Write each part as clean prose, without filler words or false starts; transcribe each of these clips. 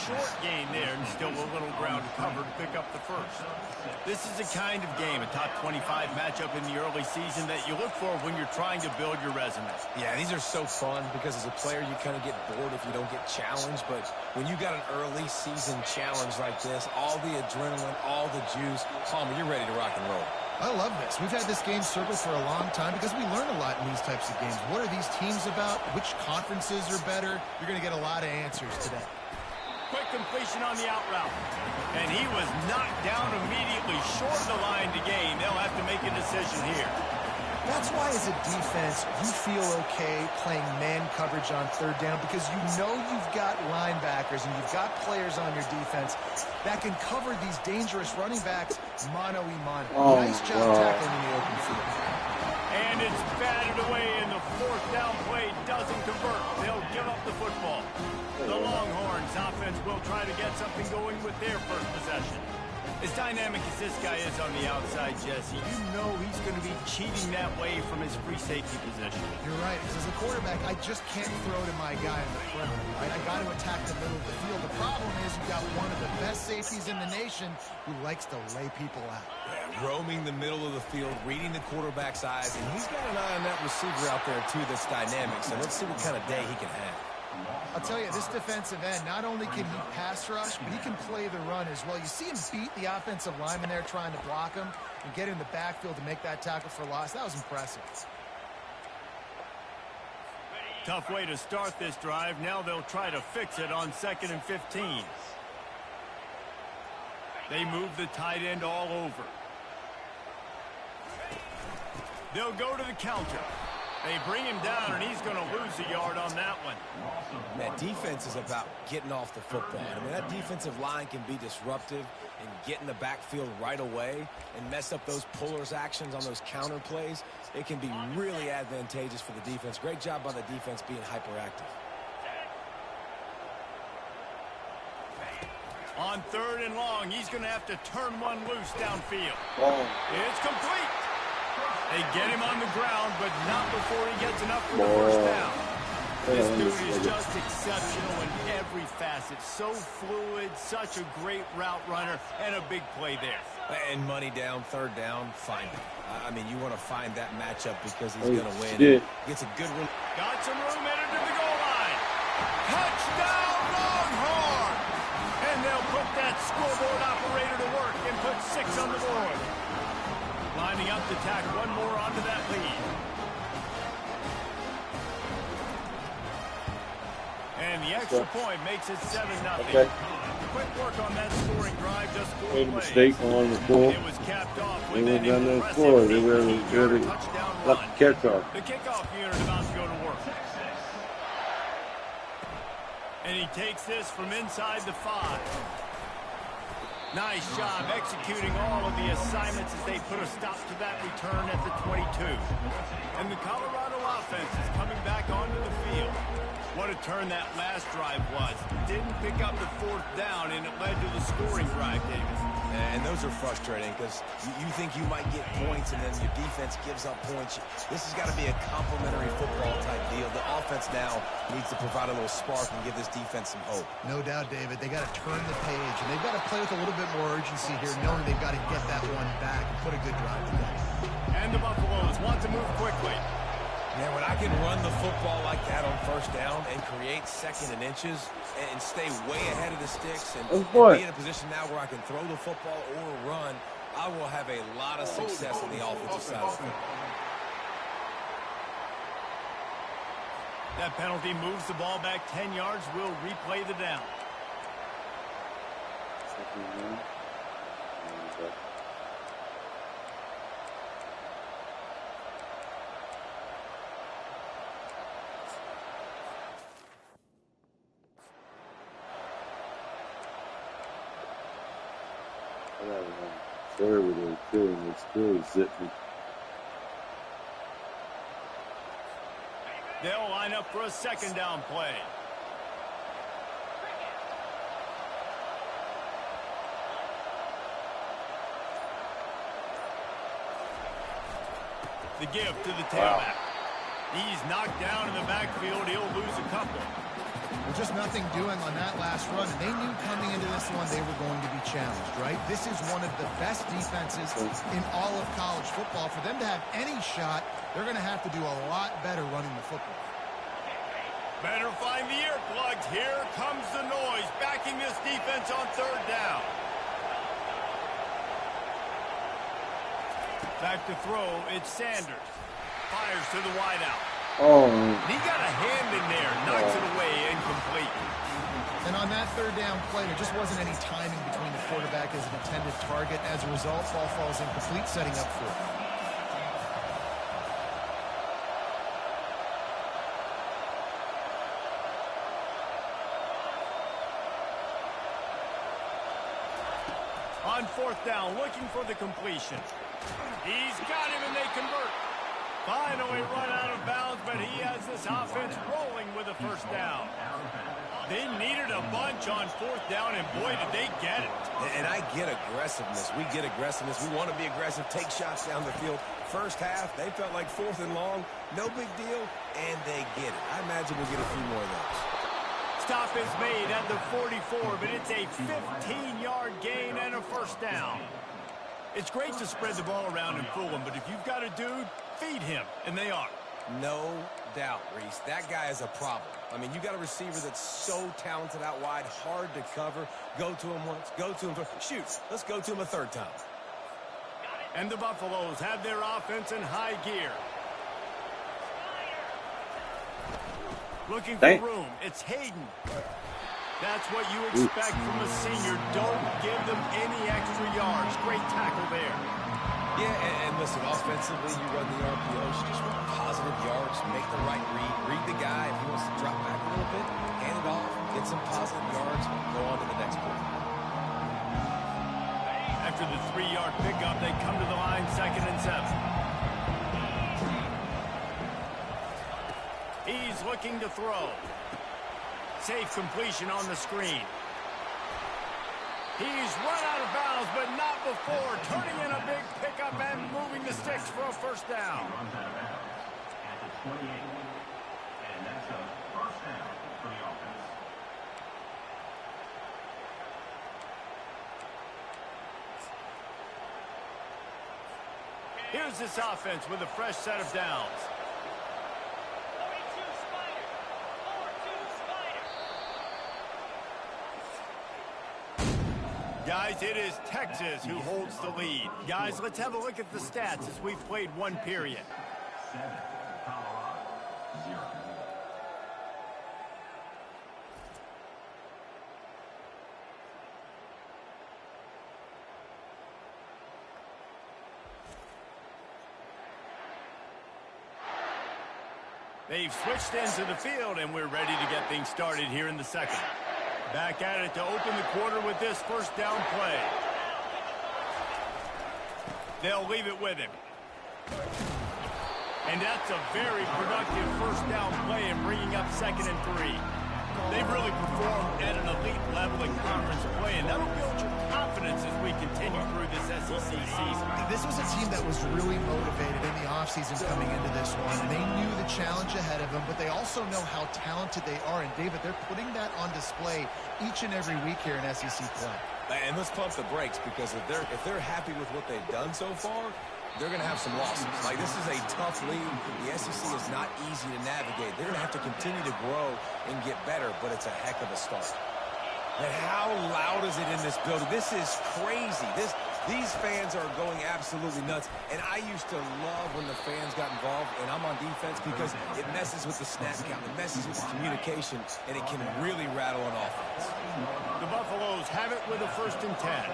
short gain there and still a little ground cover to pick up the first. This is the kind of game, a top 25 matchup in the early season, that you look for when you're trying to build your resume. Yeah, these are so fun because as a player you kind of get bored if you don't get challenged, but when you got an early season challenge like this, all the adrenaline, all the juice, Palmer, you're ready to rock and roll. I love this. We've had this game circled for a long time because we learn a lot in these types of games. What are these teams about? Which conferences are better? You're going to get a lot of answers today. Quick completion on the out route. And he was knocked down immediately short of the line to gain. They'll have to make a decision here. That's why as a defense, you feel okay playing man coverage on third down because you know you've got linebackers and you've got players on your defense that can cover these dangerous running backs mano-a-mano. Nice job tackling in the open field. And it's batted away, and the fourth down play doesn't convert. They'll give up the football. The Longhorns offense will try to get something going with their first possession. As dynamic as this guy is on the outside, Jesse, you know he's going to be cheating that way from his free safety position. You're right, because as a quarterback, I just can't throw to my guy in the perimeter. Right? I got to attack the middle of the field. The problem is you've got one of the best safeties in the nation who likes to lay people out. Yeah, roaming the middle of the field, reading the quarterback's eyes, and he's got an eye on that receiver out there, too, that's dynamic. So let's see what kind of day he can have. I'll tell you, this defensive end, not only can he pass rush, but he can play the run as well. You see him beat the offensive lineman there trying to block him and get in the backfield to make that tackle for loss. That was impressive. Tough way to start this drive. Now they'll try to fix it on 2nd and 15. They move the tight end all over. They'll go to the counter. They bring him down, and he's going to lose a yard on that one. That defense is about getting off the football. I mean, that defensive line can be disruptive and get in the backfield right away and mess up those pullers actions on those counter plays. It can be really advantageous for the defense. Great job by the defense being hyperactive. On 3rd and long, he's going to have to turn one loose downfield. It's complete. They get him on the ground, but not before he gets enough for the first down. This dude is just exceptional in every facet. So fluid, such a great route runner, and a big play there. And money down, 3rd down, find him. I mean, you want to find that matchup because he's going to win. Gets a good one. Got some room, headed to the goal line. Touchdown, Longhorn! And they'll put that scoreboard operator to work and put 6 on the board. Lining up to tack one more onto that lead. And the extra point makes it 7-0. Okay. Quick work on that scoring drive, just 4 Made a plays. mistake on the ball. It was capped off They with went that down that impressive score. They were 18-yard touchdown run. left the kickoff. The kickoff unit about to go to work. And he takes this from inside the 5. Nice job executing all of the assignments as they put a stop to that return at the 22. And the Colorado offense is coming back onto the field. What a turn that last drive was. Didn't pick up the 4th down, and it led to the scoring drive, Davis. And those are frustrating because you think you might get points and then your defense gives up points. This has got to be a complementary football type deal. The offense now needs to provide a little spark and give this defense some hope. No doubt, David. They got to turn the page, and they've got to play with a little bit more urgency here, knowing they've got to get that one back and put a good drive together. And the Buffaloes want to move quickly. Man, when I can run the football like that on 1st down and create 2nd and inches and stay way ahead of the sticks and be in a position now where I can throw the football or run, I will have a lot of success on the offensive side of the football. That penalty moves the ball back 10 yards. We'll replay the down. Third with it too, and it's still zipping. They'll line up for a 2nd down play. The give to the tailback. He's knocked down in the backfield. He'll lose a couple. Well, just nothing doing on that last run. And they knew coming into this one they were going to be challenged, right? This is one of the best defenses in all of college football. For them to have any shot, they're going to have to do a lot better running the football. Better find the earplugs. Here comes the noise, backing this defense on third down. Back to throw, it's Sanders. Fires to the wideout. Oh. He got a hand in there, knocks it away, incomplete. And on that third down play, there just wasn't any timing between the quarterback as an intended target. As a result, ball falls incomplete, setting up for it. On fourth down, looking for the completion. He's got him, and they convert. Finally run out of bounds, but he has this offense rolling with a first down. They needed a bunch on fourth down, and boy, did they get it. And I get aggressiveness. We get aggressiveness. We want to be aggressive, take shots down the field. First half, they felt like fourth and long. No big deal, and they get it. I imagine we'll get a few more of those. Stop is made at the 44, but it's a 15-yard gain and a first down. It's great to spread the ball around and fool him, but if you've got a dude, feed him, and they are. No doubt, Reese. That guy is a problem. I mean, you got a receiver that's so talented out wide, hard to cover. Go to him once, go to him twice. Shoot, let's go to him a third time. And the Buffaloes have their offense in high gear. Looking for room. It's Hayden. That's what you expect from a senior. Don't give them any extra yards. Great tackle there. Yeah, and listen, offensively, you run the RPOs. You just run positive yards, make the right read. Read the guy. If he wants to drop back a little bit, hand it off, get some positive yards, go on to the next play. After the 3-yard pickup, they come to the line, 2nd and 7. He's looking to throw. Safe completion on the screen. He's run out of bounds, but not before. Turning in a big pickup and moving the sticks for a first down. Here's this offense with a fresh set of downs. Guys, it is Texas who holds the lead. Guys, let's have a look at the stats as we've played one period. They've switched into the field, and we're ready to get things started here in the second. Back at it to open the quarter with this first down play. They'll leave it with him. And that's a very productive first down play in bringing up 2nd and 3. They've really performed at an elite level in conference play, and that'll build your confidence as we continue through this SEC season. This was a team that was really motivated in the offseason coming into this one, and they knew the challenge ahead of them, but they also know how talented they are. And, David, they're putting that on display each and every week here in SEC play. And let's pump the brakes, because if they're happy with what they've done so far, they're going to have some losses. Like, this is a tough league. The SEC is not easy to navigate. They're going to have to continue to grow and get better, but it's a heck of a start. And how loud is it in this building? This is crazy. These fans are going absolutely nuts. And I used to love when the fans got involved, and I'm on defense, because it messes with the snap count. It messes with the communication, and it can really rattle an offense. The Buffaloes have it with a 1st and 10.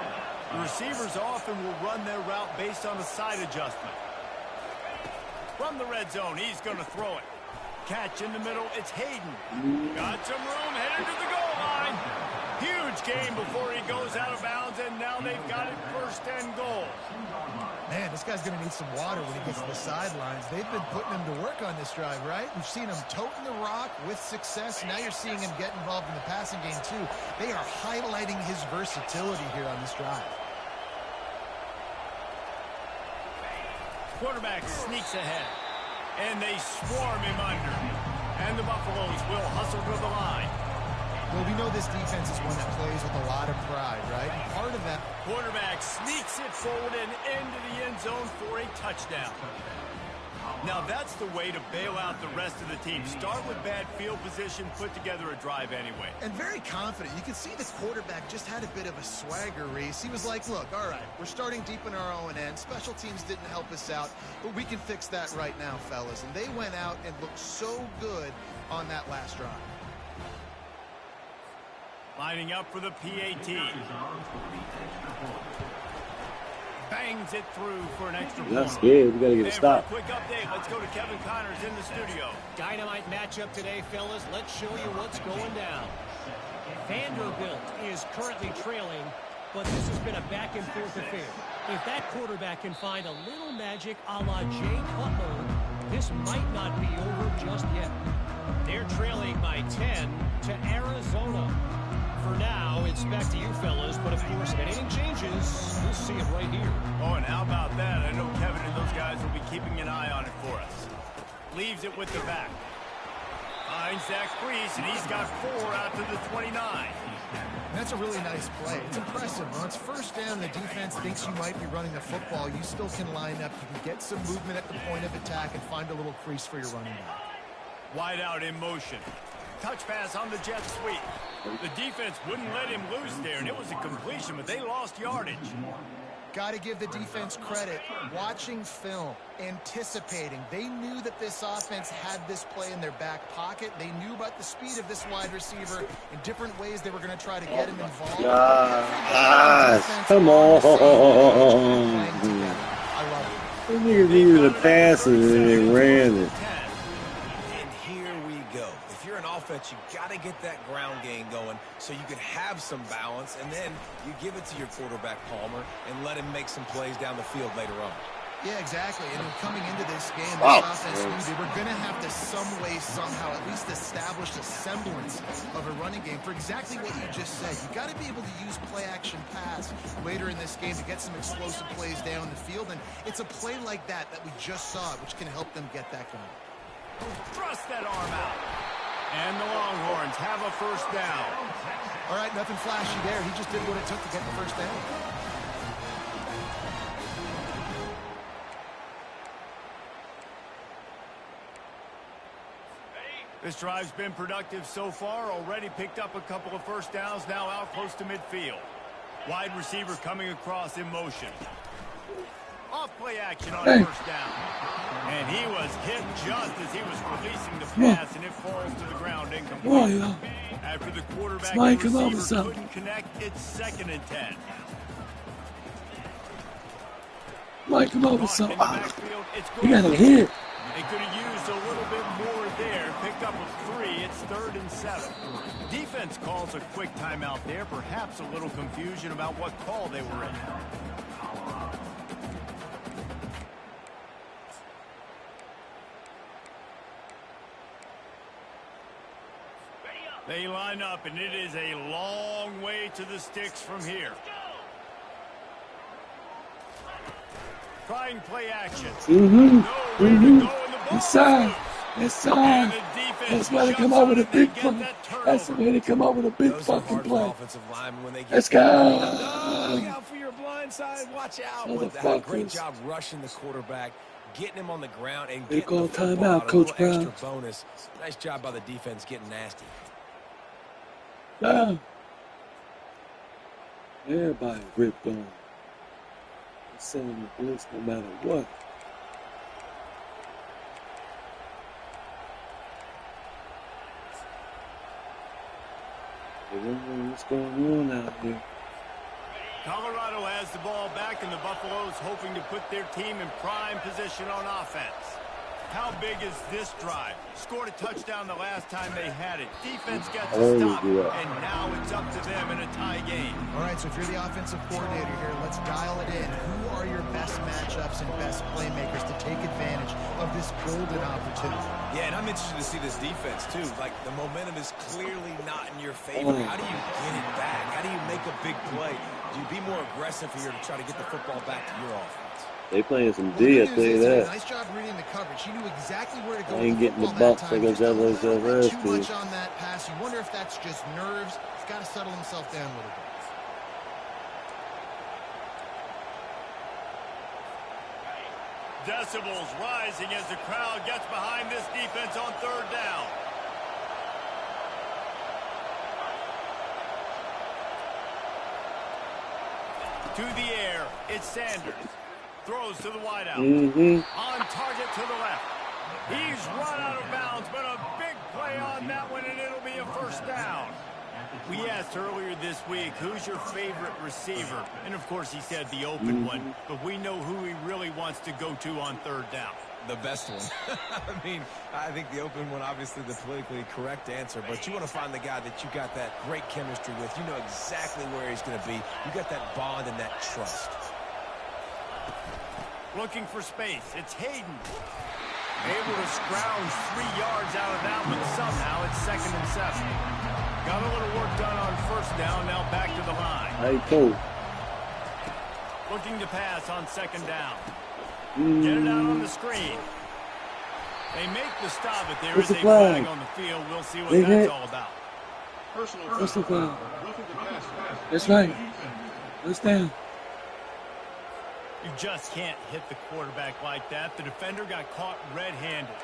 The receivers often will run their route based on a side adjustment. From the red zone, he's going to throw it. Catch in the middle, it's Hayden. Got some room, headed to the goal line. Huge gain before he goes out of bounds, and now they've got it 1st and goal. Man, this guy's going to need some water when he gets to the sidelines. They've been putting him to work on this drive, right? We've seen him toting the rock with success. Now you're seeing him get involved in the passing game, too. They are highlighting his versatility here on this drive. Quarterback sneaks ahead, and they swarm him under. And the Buffaloes will hustle to the line. Well, we know this defense is one that plays with a lot of pride, right? And part of that... Quarterback sneaks it forward and into the end zone for a touchdown. Now, that's the way to bail out the rest of the team. Start with bad field position, put together a drive anyway. And very confident. You can see the quarterback just had a bit of a swagger, Reese. He was like, look, all right, we're starting deep in our own end. Special teams didn't help us out, but we can fix that right now, fellas. And they went out and looked so good on that last drive. Lining up for the PAT. Bangs it through for an extra point. That's good. We got to get a stop. For a quick update, let's go to Kevin Connors in the studio. Dynamite matchup today, fellas. Let's show you what's going down. Vanderbilt is currently trailing, but this has been a back-and-forth affair. If that quarterback can find a little magic a la Jay Cutler, this might not be over just yet. They're trailing by 10 to Arizona. For now, it's back to you, fellas. But, of course, if anything changes, we'll see it right here. Oh, and how about that? I know Kevin and those guys will be keeping an eye on it for us. Leaves it with the back. Finds Zach Priest, and he's got 4 out to the 29. That's a really nice play. It's impressive. When it's first down, the defense thinks you might be running the football. You still can line up. You can get some movement at the point of attack and find a little crease for your running back. Wide out in motion. Touch pass on the jet sweep. The defense wouldn't let him loose there, and it was a completion, but they lost yardage. Got to give the defense credit. Watching film, anticipating. They knew that this offense had this play in their back pocket. They knew about the speed of this wide receiver in different ways they were going to try to get him involved. Come on. I love it. They needed a pass and they ran it. Offense, you got to get that ground game going so you can have some balance, and then you give it to your quarterback Palmer and let him make some plays down the field later on. Yeah, exactly. And then coming into this game, this offense knew they were going to have to some way, somehow, at least establish a semblance of a running game for exactly what you just said. You got to be able to use play-action pass later in this game to get some explosive plays down the field, and it's a play like that we just saw, which can help them get that going. Thrust that arm out. And the Longhorns have a first down. All right, nothing flashy there. He just did what it took to get the first down. This drive's been productive so far. Already picked up a couple of first downs, now out close to midfield. Wide receiver coming across in motion. Off play action on first down. And he was hit just as he was releasing the pass, and it falls to the ground incomplete. After the quarterback and receiver couldn't connect, it's 2nd and 10. Mike, come over some. You got a hit. They could have used a little bit more there. Picked up a 3. It's 3rd and 7. Defense calls a quick timeout there. Perhaps a little confusion about what call they were in. They line up, and it is a long way to the sticks from here. Trying play action. Inside. That's why they come out with a big play. That's why they come out with a big fucking play. Let's go. Look out for your blind side. Watch out. They had a great job rushing the quarterback, getting him on the ground, and getting the football out. Coach Brown. Extra bonus. Nice job by the defense getting nasty. Everybody ripped on. Sending the blitz no matter what. They don't know what's going on out here. Colorado has the ball back, and the Buffaloes hoping to put their team in prime position on offense. How big is this drive? Scored a touchdown the last time they had it. Defense gets a stop, and now it's up to them in a tie game. All right, so if you're the offensive coordinator here, let's dial it in. Who are your best matchups and best playmakers to take advantage of this golden opportunity? Yeah, and I'm interested to see this defense, too. Like, the momentum is clearly not in your favor. How do you get it back? How do you make a big play? Do you be more aggressive here to try to get the football back to your offense? They playing some D, I tell you that. Nice job reading the coverage. He knew exactly where to go. I ain't getting the bumps like I said myself last too much on that pass. You wonder if that's just nerves. He's got to settle himself down a little bit. Decibels rising as the crowd gets behind this defense on third down. To the air, it's Sanders. Throws to the wideout. On target to the left. He's run out of bounds, but a big play on that one, and it'll be a first down. We asked earlier this week, who's your favorite receiver? And, of course, he said the open one, but we know who he really wants to go to on third down. The best one. I mean, I think the open one, obviously the politically correct answer, but you want to find the guy that you got that great chemistry with. You know exactly where he's going to be. You got that bond and that trust. Looking for space. It's Hayden. Able to scrounge 3 yards out of that one somehow. It's 2nd and 7. Got a little work done on first down. Now back to the line. Hey, cool. Looking to pass on 2nd down. Get it out on the screen. They make the stop, but there is a flag on the field. We'll see what that's all about. Personal foul. That's right. First down. You just can't hit the quarterback like that. The defender got caught red-handed.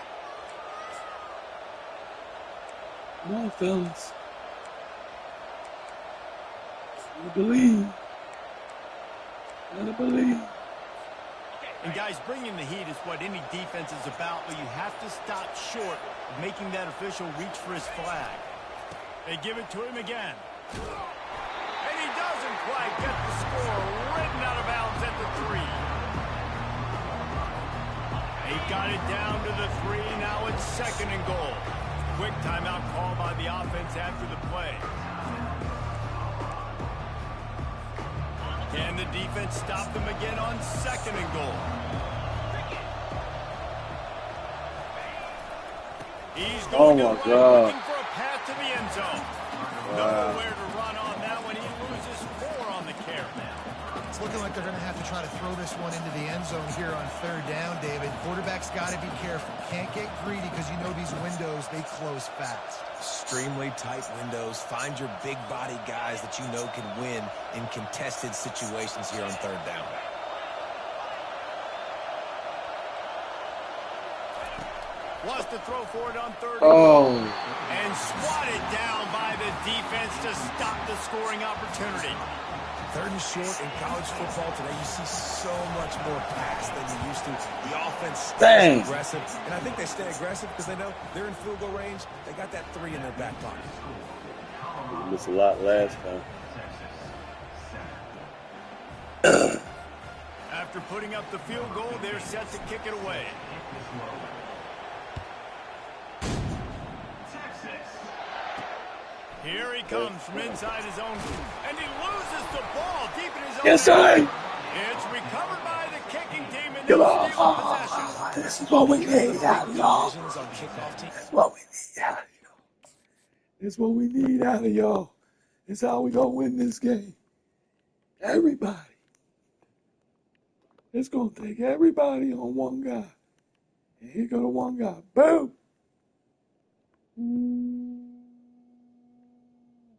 Come on, fellas. I believe. Gotta believe. And, guys, bringing the heat is what any defense is about, but you have to stop short of making that official reach for his flag. They give it to him again. And he doesn't quite get the score. Written out of bounds at the 3. They got it down to the 3. Now it's 2nd and goal. Quick timeout call by the offense after the play. Can the defense stop them again on 2nd and goal? He's going looking for a path to the end zone. Nowhere to run on that one. He loses 4 on the carry. It's looking like they're going to have to try to throw this one into the end zone here on third down, David. Quarterback's got to be careful. Can't get greedy because you know these windows, they close fast. Extremely tight windows. Find your big body guys that you know can win in contested situations here on third down. Wants to throw for it on third. And swatted down by the defense to stop the scoring opportunity. 3rd and short in college football today, you see so much more pass than you used to. The offense stays aggressive, and I think they stay aggressive because they know they're in field goal range. They got that 3 in their back pocket. Missed a lot last time. After putting up the field goal, they're set to kick it away. Here he comes from inside his own, and he loses the ball deep in his own. Yes, sir. It's recovered by the kicking team, and Come they steal possession. This is what we need out of y'all. That's what we need out of y'all. That's what we need out of y'all. That's how we gonna win this game. Everybody. It's gonna take everybody on one guy. And here go the one guy. Boom.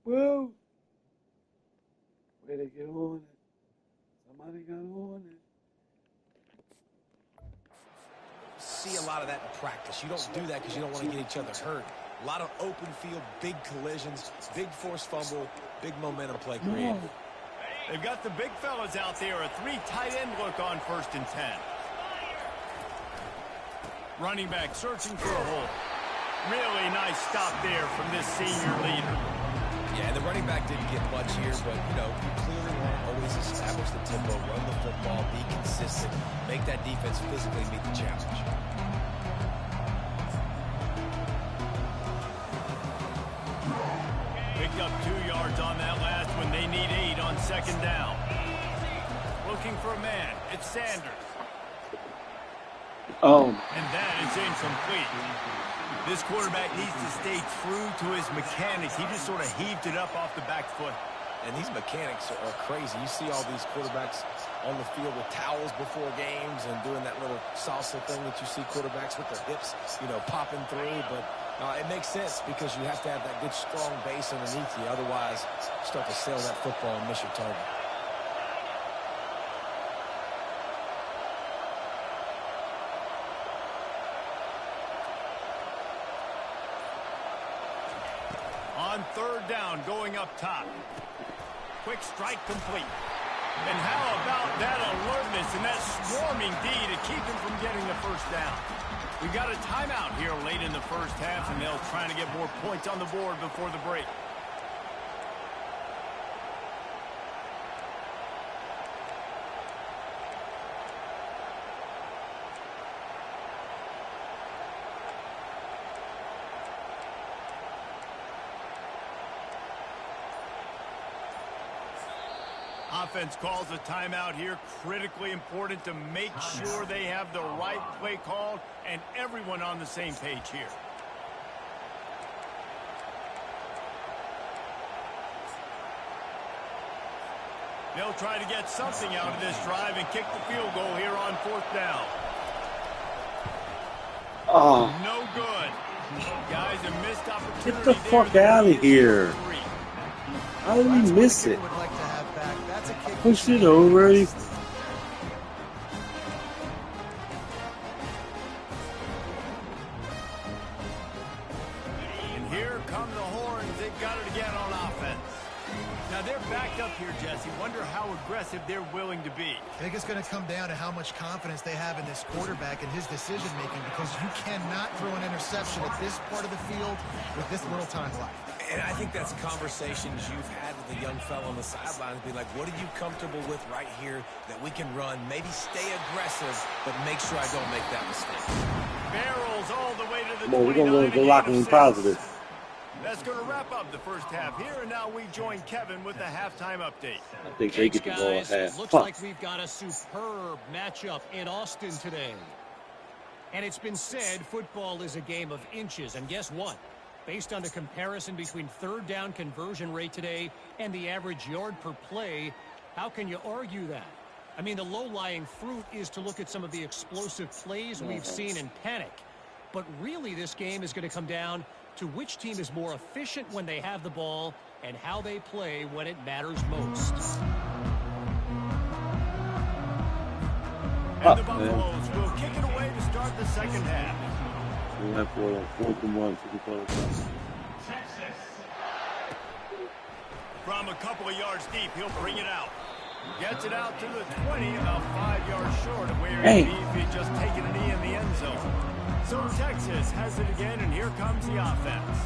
Whoa. Where they get on it? Somebody got on it. See a lot of that in practice. You don't do that because you don't want to get each other hurt. A lot of open field, big collisions, big forced fumble, big momentum play created. They've got the big fellas out there. A 3 tight end look on 1st and 10. Running back searching for a hole. Really nice stop there from this senior leader. Yeah, the running back didn't get much here, but, you know, you clearly want to always establish the tempo, run the football, be consistent, make that defense physically meet the challenge. Picked up 2 yards on that last one. They need 8 on 2nd down. Looking for a man. It's Sanders. And that is incomplete. This quarterback needs to stay true to his mechanics. He just sort of heaved it up off the back foot. And these mechanics are crazy. You see all these quarterbacks on the field with towels before games and doing that little salsa thing that you see quarterbacks with their hips, you know, popping through. But it makes sense because you have to have that good, strong base underneath you. Otherwise, you start to sail that football and miss your target. On third down, going up top. Quick strike complete. And how about that alertness and that swarming D to keep him from getting the first down? We got a timeout here late in the first half, and they'll try to get more points on the board before the break. Offense calls a timeout here. Critically important to make sure they have the right play called and everyone on the same page here. They'll try to get something out of this drive and kick the field goal here on fourth down. Oh. No good. Guys, a missed opportunity. Get the fuck out of here. How did we miss it? Pushed it over. And here come the horns. They got it again on offense. Now they're backed up here, Jesse. Wonder how aggressive they're willing to be. I think it's going to come down to how much confidence they have in this quarterback and his decision-making, because you cannot throw an interception at this part of the field with this little time left. And I think that's conversations you've had with the young fellow on the sidelines. Be like, what are you comfortable with right here that we can run? Maybe stay aggressive, but make sure I don't make that mistake. Barrels all the way to the 29. We're going to go lock them positive. That's going to wrap up the first half here, and now we join Kevin with the halftime update. I think they get the ball at half. Looks like we've got a superb matchup in Austin today. And it's been said football is a game of inches, and guess what? Based on the comparison between third down conversion rate today and the average yard per play, how can you argue that? I mean, the low-lying fruit is to look at some of the explosive plays we've seen in panic. But really, this game is going to come down to which team is more efficient when they have the ball and how they play when it matters most. And the Buffaloes will kick it away to start the second half. We have 4th and 1. From a couple of yards deep, he'll bring it out. Gets it out to the 20, about 5 yards short of where he'd be if he'd just taken a knee in the end zone. So Texas has it again, and here comes the offense.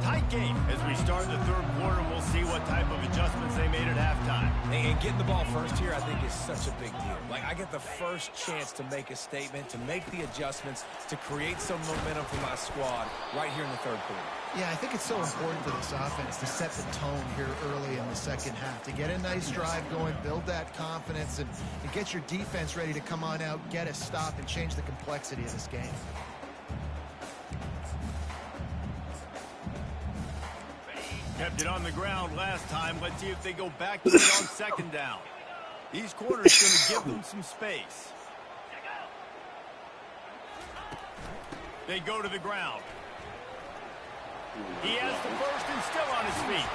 Tight game as we start the third quarter. We'll see what type of adjustments they made at halftime. And getting the ball first here, I think, is such a big deal. Like, I get the first chance to make a statement, to make the adjustments, to create some momentum for my squad right here in the third quarter. Yeah, I think it's so important for this offense to set the tone here early in the second half, to get a nice drive going, build that confidence, and get your defense ready to come on out, get a stop, and change the complexity of this game. Kept it on the ground last time. Let's see if they go back to it on second down. These corners going to give them some space. They go to the ground. He has the first and still on his feet.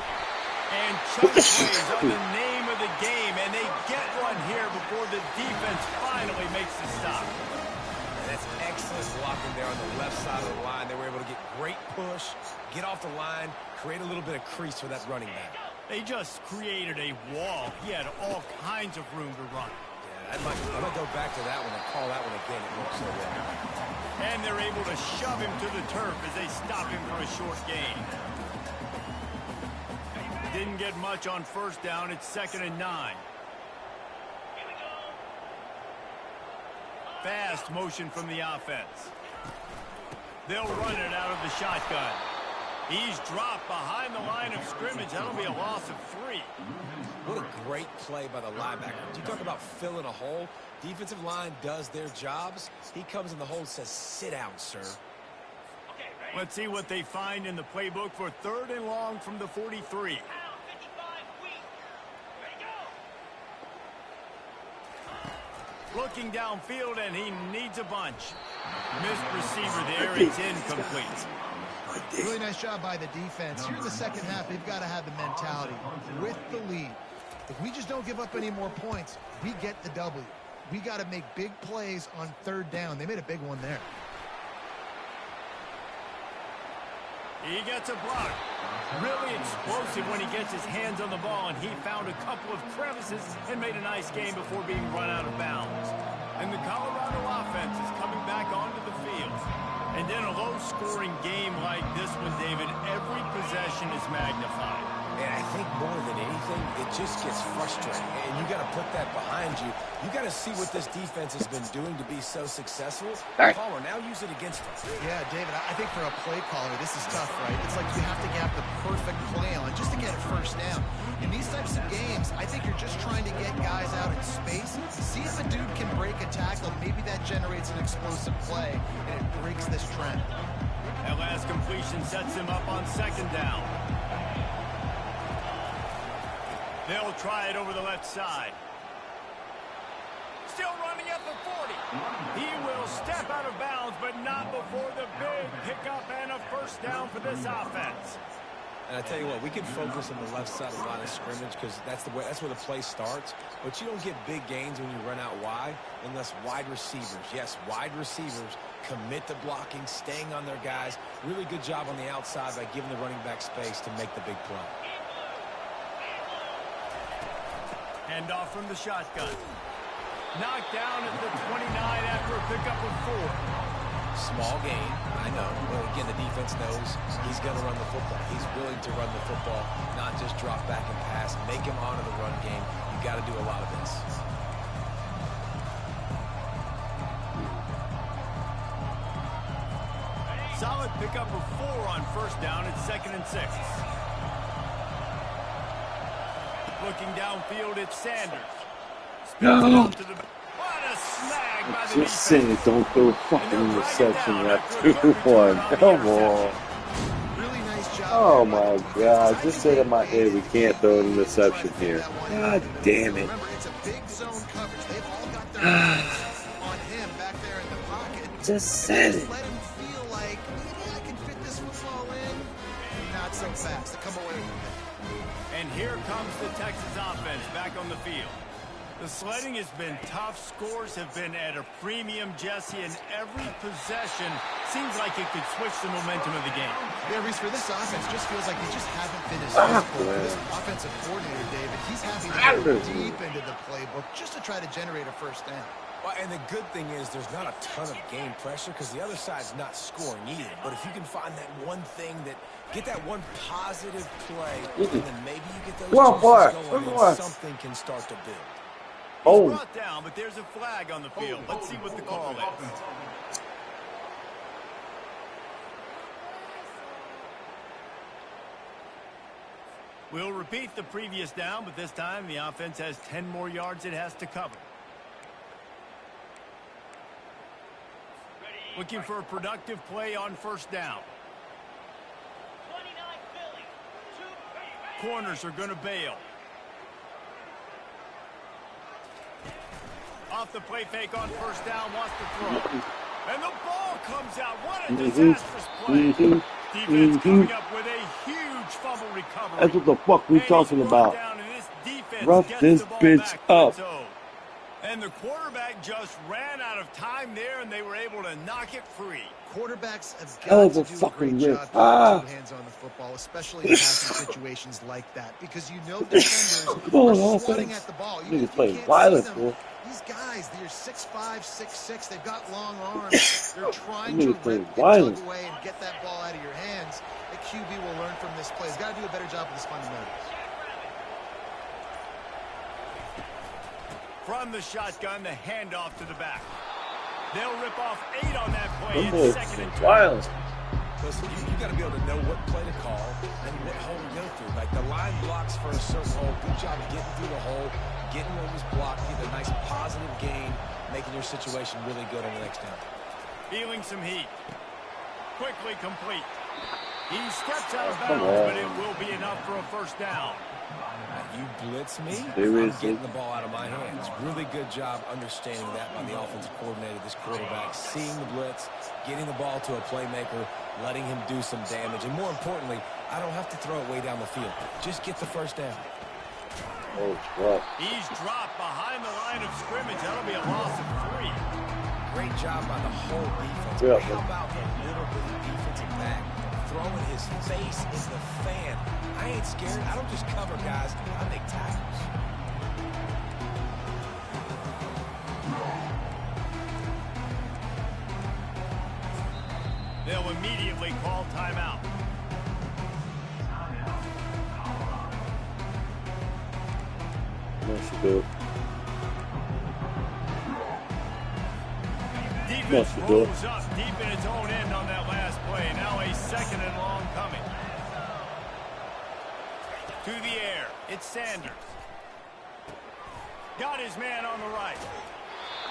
And chunk plays are the name of the game, and they get one here before the defense finally makes the stop. And that's excellent blocking there on the left side of the line. They were able to get great push, get off the line, create a little bit of crease for that running back. They just created a wall. He had all kinds of room to run. Yeah, I might go back to that one and call that one again. It worked so well. And they're able to shove him to the turf as they stop him for a short gain. Didn't get much on first down. It's 2nd and 9. Fast motion from the offense. They'll run it out of the shotgun. He's dropped behind the line of scrimmage. That'll be a loss of 3. What a great play by the linebacker. You talk about filling a hole. Defensive line does their jobs. He comes in the hole and says, sit down, sir. Let's see what they find in the playbook for 3rd and long from the 43. Looking downfield, and he needs a bunch. Missed receiver there. It's incomplete. Really nice job by the defense. Here in the second half, they've got to have the mentality with the lead. If we just don't give up any more points, we get the W. We got to make big plays on third down. They made a big one there. He gets a block. Really explosive when he gets his hands on the ball, and he found a couple of crevices and made a nice game before being run out of bounds. And the Colorado offense is coming back onto the field. And in a low-scoring game like this one, David, every possession is magnified. And I think more than anything, it just gets frustrating. And you got to put that behind you. You got to see what this defense has been doing to be so successful. Palmer, now use it against them. Yeah, David, I think for a play caller, this is tough, right? It's like you have to have the perfect play on just to get it first down. In these types of games, I think you're just trying to get guys out in space, see if a dude can break a tackle. Maybe that generates an explosive play, and it breaks this trend. That last completion sets him up on second down. They'll try it over the left side. Still running at the 40. He will step out of bounds, but not before the big pickup and a first down for this offense. And I tell you what, we can focus on the left side of the line of scrimmage because that's where the play starts. But you don't get big gains when you run out wide unless wide receivers, yes, wide receivers, commit to blocking, staying on their guys. Really good job on the outside by giving the running back space to make the big play. Handoff from the shotgun. Knocked down at the 29 after a pickup of 4. Small gain, I know. But again, the defense knows he's going to run the football. He's willing to run the football, not just drop back and pass. Make him honor the run game. You got to do a lot of this. Solid pickup of 4 on first down at 2nd and 6. Looking downfield, it's Sanders. No. What a snag by the Just saying, don't throw a fucking interception after 2-1. Come on. Really nice job. Oh my God. Just say to my head, we can't throw an interception here. God damn it. Remember, it's a big zone coverage. They've all got their eyes on him back there in the pocket. Just said it. Let him feel like, maybe I can fit this football in. Not so fast. To come away with it. And here comes the Texas offense back on the field. The sledding has been tough. Scores have been at a premium, Jesse, and every possession seems like it could switch the momentum of the game. Yeah, Reese, for this offense, just feels like they just haven't been as physical. This offensive coordinator, David, he's having to go deep into the playbook just to try to generate a first down. Well, and the good thing is there's not a ton of game pressure because the other side's not scoring either. But if you can find that one thing get that one positive play, and then maybe you get those juices going and something can start to build. He's brought down, but there's a flag on the field. Let's see what the call is. We'll repeat the previous down, but this time the offense has 10 more yards it has to cover. Looking for a productive play on first down. Corners are going to bail. Off the play fake on first down, wants to throw. And the ball comes out. What a disastrous play. Defense coming up with a huge fumble recovery. That's what the fuck we talking about. Rough this bitch up. And the quarterback just ran out of time there, and they were able to knock it free. Quarterbacks have got to do a great job with 2 hands on the football, especially in passing situations like that, because you know defenders are swatting at the ball. You playing violent, boy. These guys, they're 6'5", 6'6", they've got long arms. They're trying to rip and tug away and get that ball out of your hands. The QB will learn from this play. He's got to do a better job with his fundamentals. From the shotgun, the handoff to the back. They'll rip off 8 on that play. It's 2nd and 12. Listen, you got to be able to know what play to call and what hole to go through. Like the line blocks for a certain hole. Good job getting through the hole, getting what was blocked, getting a nice positive gain, making your situation really good on the next down. Feeling some heat. Quickly complete. He steps out of bounds, but it will be enough for a a first down. You blitz me, I'm getting the ball out of my hands. Really good job understanding that by the offensive coordinator, this quarterback, seeing the blitz, getting the ball to a playmaker, letting him do some damage. And more importantly, I don't have to throw it way down the field. Just get the first down. Oh, wow. He's dropped behind the line of scrimmage. That'll be a loss of 3. Great job by the whole defense. Yeah. How about the little bitty defensive back throwing his face in the fan? I ain't scared. I don't just cover guys. I make tackles. They'll immediately call timeout. Nice to do. Defense rolls up deep in its own end on that last play. Now a second and long coming. To the air, it's Sanders. Got his man on the right.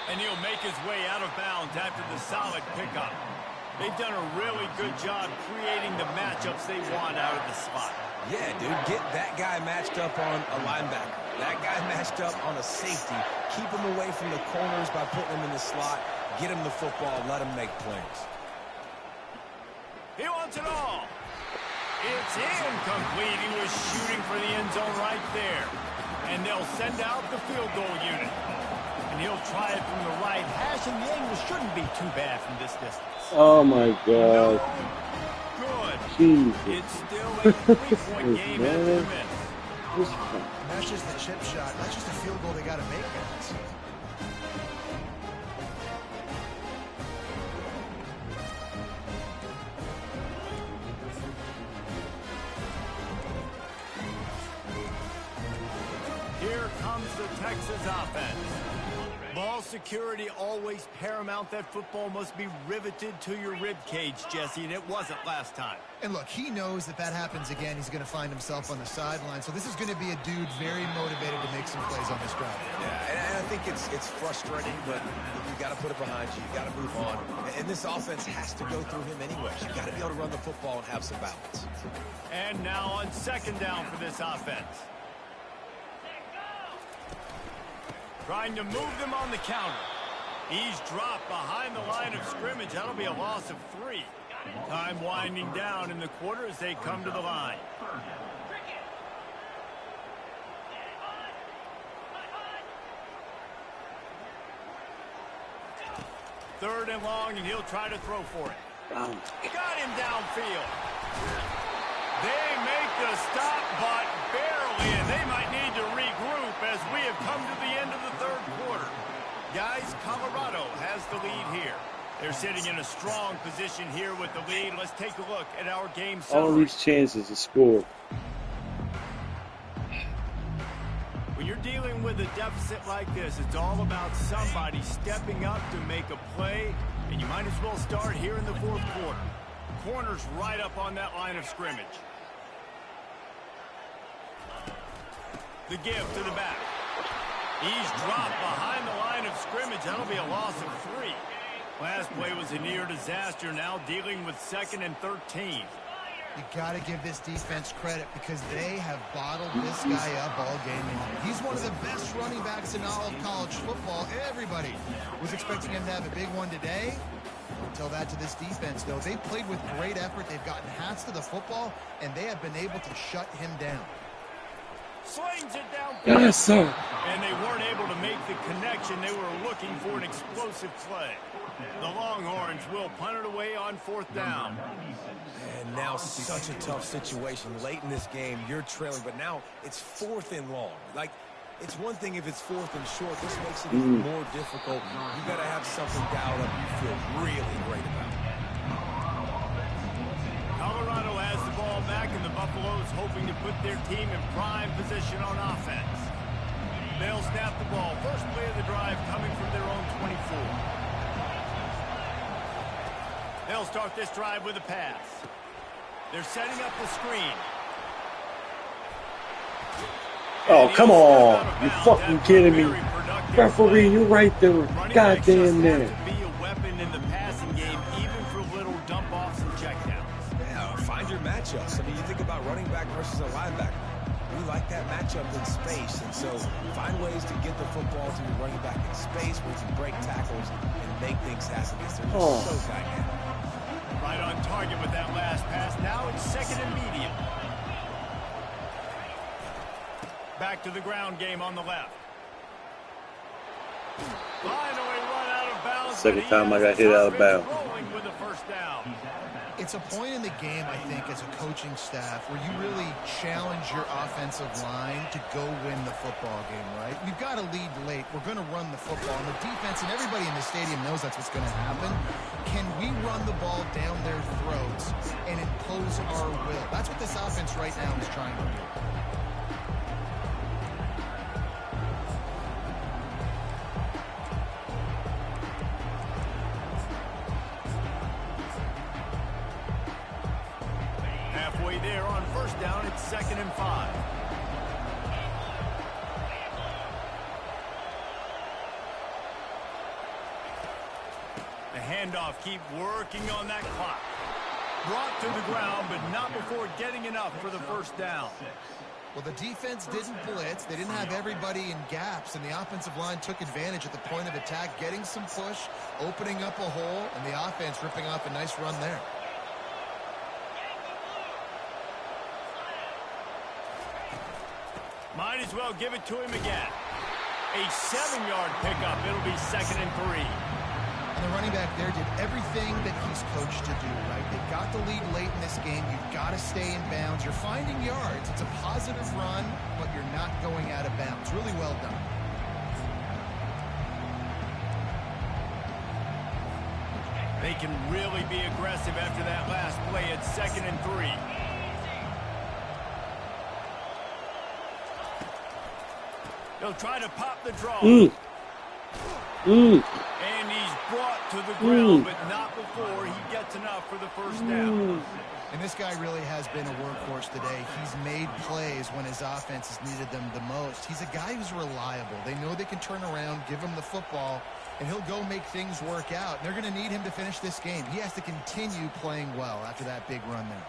And he'll make his way out of bounds after the solid pickup. They've done a really good job creating the matchups they want out of the spot. Yeah, dude, get that guy matched up on a linebacker. That guy matched up on a safety. Keep him away from the corners by putting him in the slot. Get him the football. Let him make plays. He wants it all. It's incomplete. He was shooting for the end zone right there. And they'll send out the field goal unit. And he'll try it from the right hash, and the angle shouldn't be too bad from this distance. Oh, my God. No good. Jesus. It's still a 3-point game after the miss. And that's just a chip shot. That's just a field goal they got to make, guys. Here comes the Texas offense. Ball security always paramount. That football must be riveted to your rib cage, Jesse, and it wasn't last time. And look, he knows that that happens again. He's going to find himself on the sideline. So this is going to be a dude very motivated to make some plays on this drive. Yeah, and I think it's frustrating, but you've got to put it behind you. You've got to move on. And this offense has to go through him anyway. You've got to be able to run the football and have some balance. And now on second down for this offense. Trying to move them on the counter. He's dropped behind the line of scrimmage. That'll be a loss of 3. Time winding down in the quarter as they come to the line. Third and long, and he'll try to throw for it. Got him downfield. They make the stop, but barely, and they might need to regroup as we have come to the end of the third quarter. Guys, Colorado has the lead here. They're sitting in a strong position here with the lead. Let's take a look at our game summary. All these chances to score. When you're dealing with a deficit like this, it's all about somebody stepping up to make a play, and you might as well start here in the fourth quarter. Corner's right up on that line of scrimmage. The give to the back. He's dropped behind the line of scrimmage. That'll be a loss of 3. Last play was a near disaster. Now dealing with 2nd and 13. You got to give this defense credit because they have bottled this guy up all game long. He's one of the best running backs in all of college football. Everybody was expecting him to have a big one today. Don't tell that to this defense, though. They played with great effort. They've gotten hats to the football, and they have been able to shut him down. Slings it down. Yes, sir. And they weren't able to make the connection. They were looking for an explosive play. The Longhorns will punt it away on 4th down. And now such a tough situation. Late in this game, you're trailing, but now it's 4th and long. Like, it's one thing if it's 4th and short. This makes it even more difficult. You got to have something dialed up you feel really great about. Colorado has the ball back, and the Buffaloes hoping to put their team in prime position on offense. They'll snap the ball. First play of the drive coming from their own 24. They'll start this drive with a pass. They're setting up the screen. Oh, come on. You fucking kidding me. Referee, you're right there. Goddamn there. To be a weapon in the passing game, even for little dump-offs and checkdowns. Yeah, find your matchups. I mean, you think about running back versus a linebacker. linebacker. We like that matchup in space, and so find ways to get the football to your running back in space where you can break tackles and make things happen because they're just so dynamic. Right on target with that last pass. Now it's second and medium. Back to the ground game on the left. Finally run out of bounds. Second time I got hit out of bounds. Rolling with the first down. It's a point in the game, I think, as a coaching staff where you really challenge your offensive line to go win the football game, right? We've got to lead late. We're going to run the football. And the defense and everybody in the stadium knows that's what's going to happen. Can we run the ball down their throats and impose our will? That's what this offense right now is trying to do. There on first down, it's 2nd and 5. The handoff, keep working on that clock. Brought to the ground, but not before getting enough for the first down. Well, the defense didn't blitz. They didn't have everybody in gaps, and the offensive line took advantage at the point of attack, getting some push, opening up a hole, and the offense ripping off a nice run there. Might as well give it to him again. A 7-yard pickup. It'll be 2nd and 3. And the running back there did everything that he's coached to do, right? They've got the lead late in this game. You've got to stay in bounds. You're finding yards. It's a positive run, but you're not going out of bounds. Really well done. They can really be aggressive after that last play at 2nd and 3. They'll try to pop the draw. And he's brought to the ground, but not before he gets enough for the first down. And this guy really has been a workhorse today. He's made plays when his offense has needed them the most. He's a guy who's reliable. They know they can turn around, give him the football, and he'll go make things work out. They're going to need him to finish this game. He has to continue playing well after that big run there.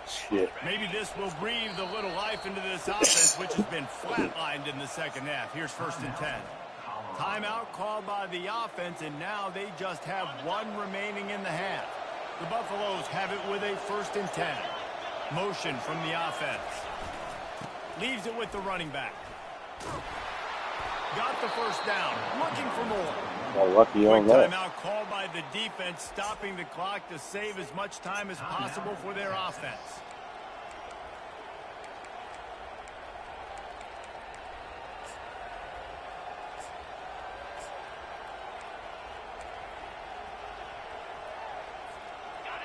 Shit. Maybe this will breathe a little life into this offense, which has been flatlined in the second half. Here's 1st and 10. Timeout called by the offense, and now they just have one remaining in the half. The Buffaloes have it with a 1st and 10. Motion from the offense. Leaves it with the running back. Got the first down. Looking for more. Oh, lucky on that. Timeout called by the defense, stopping the clock to save as much time as possible for their offense.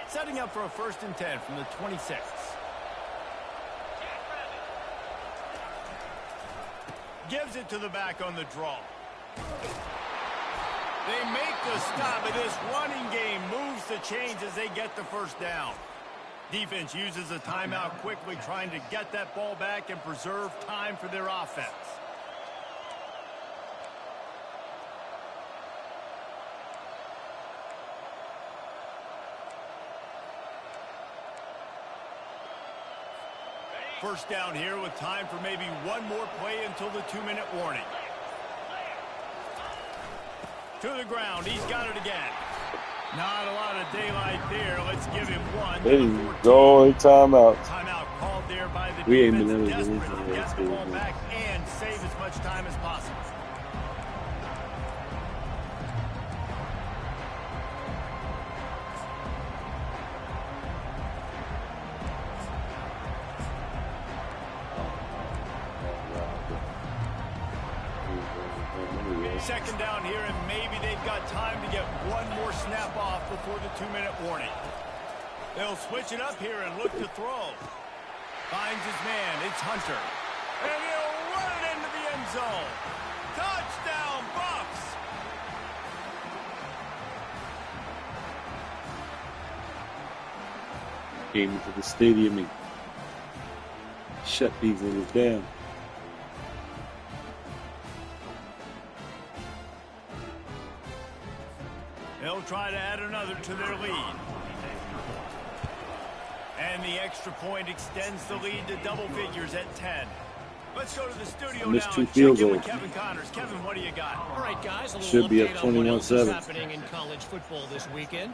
Setting up for a 1st and 10 from the 26. Gives it to the back on the draw. They make the stop, but this running game moves the chains as they get the first down. Defense uses a timeout quickly, trying to get that ball back and preserve time for their offense. First down here with time for maybe one more play until the 2-minute warning. To the ground. He's got it again. Not a lot of daylight there. Let's give him one. There you go. Timeout. Timeout called there by the We ain't defense. been able to Desperate to get the ball back and save as much time as possible. Second down here, and maybe they've got time to get one more snap off before the 2-minute warning. They'll switch it up here and look to throw. Finds his man. It's Hunter. And he'll run it into the end zone. Touchdown, Bucs! Came into the stadium and shut these niggas down. They'll try to add another to their lead. And the extra point extends the lead to double figures at 10. Let's go to the studio now and check in with Kevin Connors. Kevin, what do you got? All right, guys, a little should be up update on what else is 21-7. happening in college football this weekend.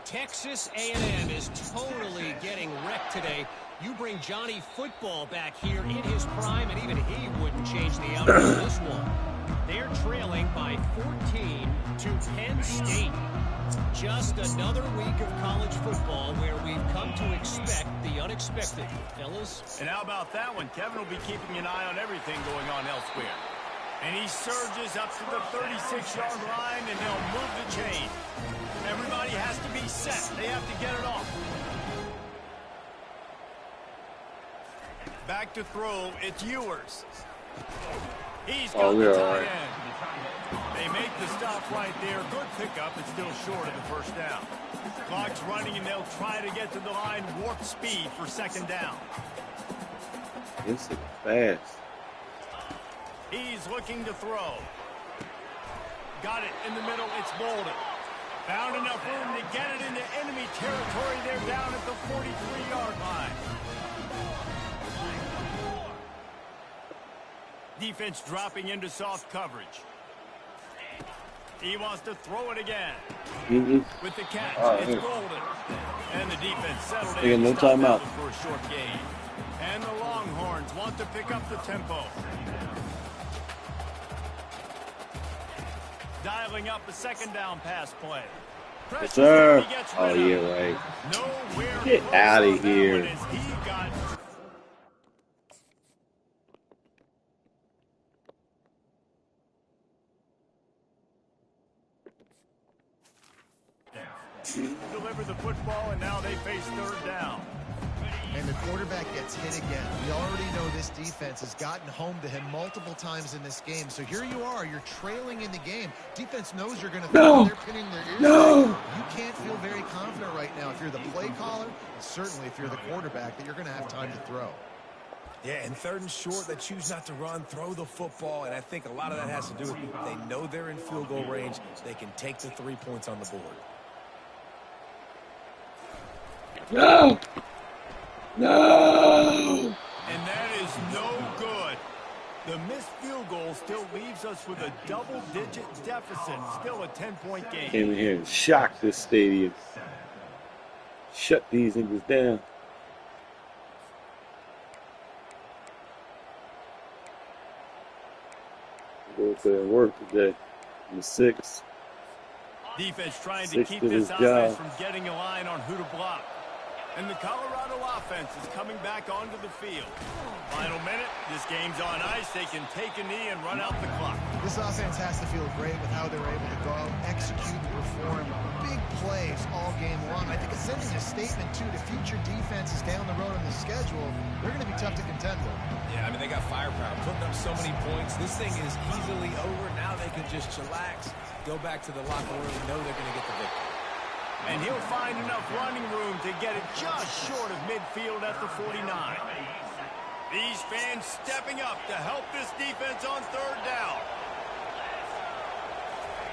Texas A&M is totally getting wrecked today. You bring Johnny Football back here in his prime, and even he wouldn't change the outcome of this one. They're trailing by 14 to Penn State. Just another week of college football where we've come to expect the unexpected. Fellas? And how about that one? Kevin will be keeping an eye on everything going on elsewhere. And he surges up to the 36-yard line, and they'll move the chain. Everybody has to be set. They have to get it off. Back to throw. It's Ewers. He's got the tight end. They make the stop right there. Good pickup. It's still short of the first down. Clock's running, and they'll try to get to the line warp speed for second down. This is fast. He's looking to throw. Got it in the middle. It's Bolden. Found enough room to get it into enemy territory. They're down at the 43-yard line. Defense dropping into soft coverage. He wants to throw it again. With the catch, it's Bolden. And the defense settled in. No timeout. For a short gain. And the Longhorns want to pick up the tempo. Dialing up a second down pass play. Yes, sir. Oh, yeah, right. Get out of here. Deliver the football, and now they face third down. And the quarterback gets hit again. We already know this defense has gotten home to him multiple times in this game. So here you are. You're trailing in the game. Defense knows you're going to throw. They're pinning their ears. You can't feel very confident right now if you're the play caller, and certainly if you're the quarterback, that you're going to have time to throw. Yeah, and third and short, they choose not to run, throw the football, and I think a lot of that has to do with they know they're in field goal range. They can take the 3 points on the board. No! And that is no good. The missed field goal still leaves us with a double-digit deficit. Still a 10-point game. Came in here and shocked this stadium. Shut these niggas down. Go to their work today. I'm 6. Defense trying to keep this offense from getting a line on who to block. And the Colorado offense is coming back onto the field. Final minute. This game's on ice. They can take a knee and run out the clock. This offense has to feel great with how they're able to go out, execute, and perform big plays all game long. I think it's sending a statement, too, to future defenses down the road on the schedule. They're going to be tough to contend with. Yeah, I mean, they got firepower, putting up so many points. This thing is easily over. Now they can just chillax, go back to the locker room, know they're going to get the victory. And he'll find enough running room to get it just short of midfield at the 49. These fans stepping up to help this defense on third down.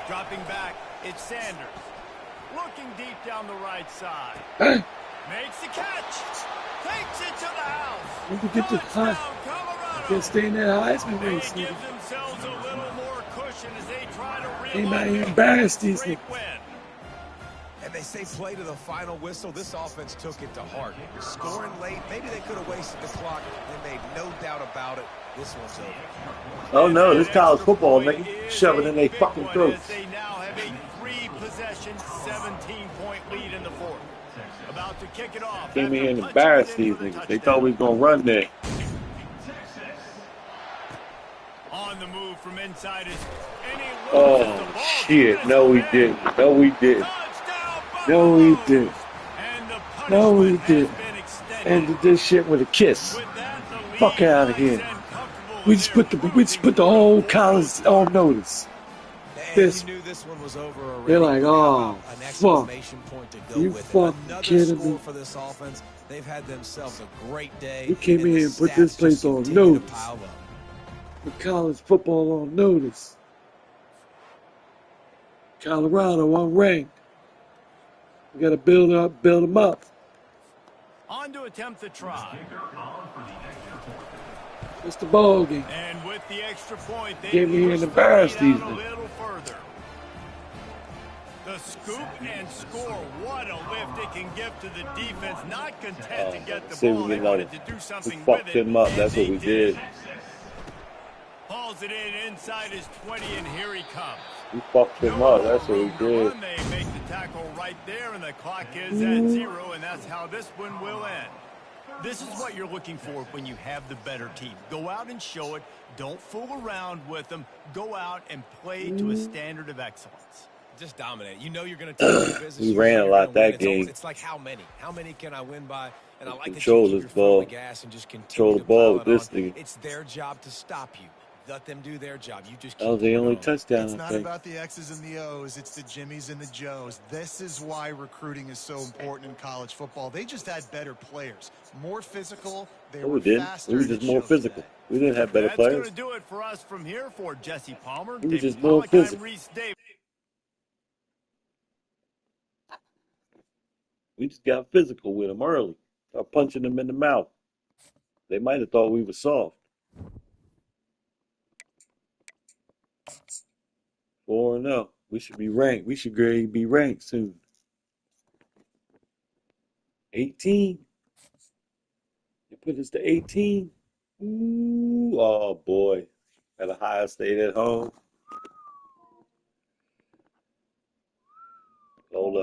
Dropping back, it's Sanders. Looking deep down the right side. Makes the catch. Takes it to the house. When you get to Colorado. Can't stay in that Heisman race. They give themselves a little more cushion as they try to Anybody embarrass these niggas. And they say play to the final whistle. This offense took it to heart. Scoring late, maybe they could have wasted the clock. They made no doubt about it. This one's over. Oh no, this college football, nigga. Shove it in their fucking throats. They now have a 3-possession, 17-point lead in the fourth. About to kick it off. Came in here and embarrassed these niggas. They thought we was gonna run there. On the move from inside is oh shit! No, we didn't. No, we didn't. No, we didn't. No, we didn't. Ended this shit with a kiss. Fuck out of here. We just put the whole college on notice. This. They're like, oh fuck. You fucking kidding me? They've had themselves a great day. We came in here and put this place on notice. Put college football on notice. Colorado unranked. We got to build them up. On to attempt the try. It's the ball game. And with the extra point, they Get me here push and the embarrass lead these out a niggas. little further. The scoop and score. What a lift it can give to the defense. Not content to get the ball. They wanted to do something with it. We fucked him up. That's what we did. Hauls it inside his 20, and here he comes. We fucked him up. That's what we did. They make the tackle right there, and the clock is at 0, and that's how this one will end. This is what you're looking for when you have the better team. Go out and show it. Don't fool around with them. Go out and play to a standard of excellence. Just dominate. You know you're going to take your business. We ran a lot that game. It's like how many? How many can I win by? And I like control that you keep this your foot on ball. the gas and just continue to ball pile with this on. nigga. It's their job to stop you. Let them do their job. You just keep That was the only going. touchdown. It's not about the X's and the O's. It's the Jimmies and the Joes. This is why recruiting is so important in college football. They just had better players, more physical. They were faster. We were just more physical. We didn't have better players. That's going to do it for us from here. For Jesse Palmer, We were just David more Pollock, physical. I'm Reese Davis. We just got physical with them early. Start punching them in the mouth. They might have thought we were soft. 4-0. We should be ranked. We should be ranked soon. 18. You put us to 18. Ooh, oh boy. At Ohio State at home. Hold up.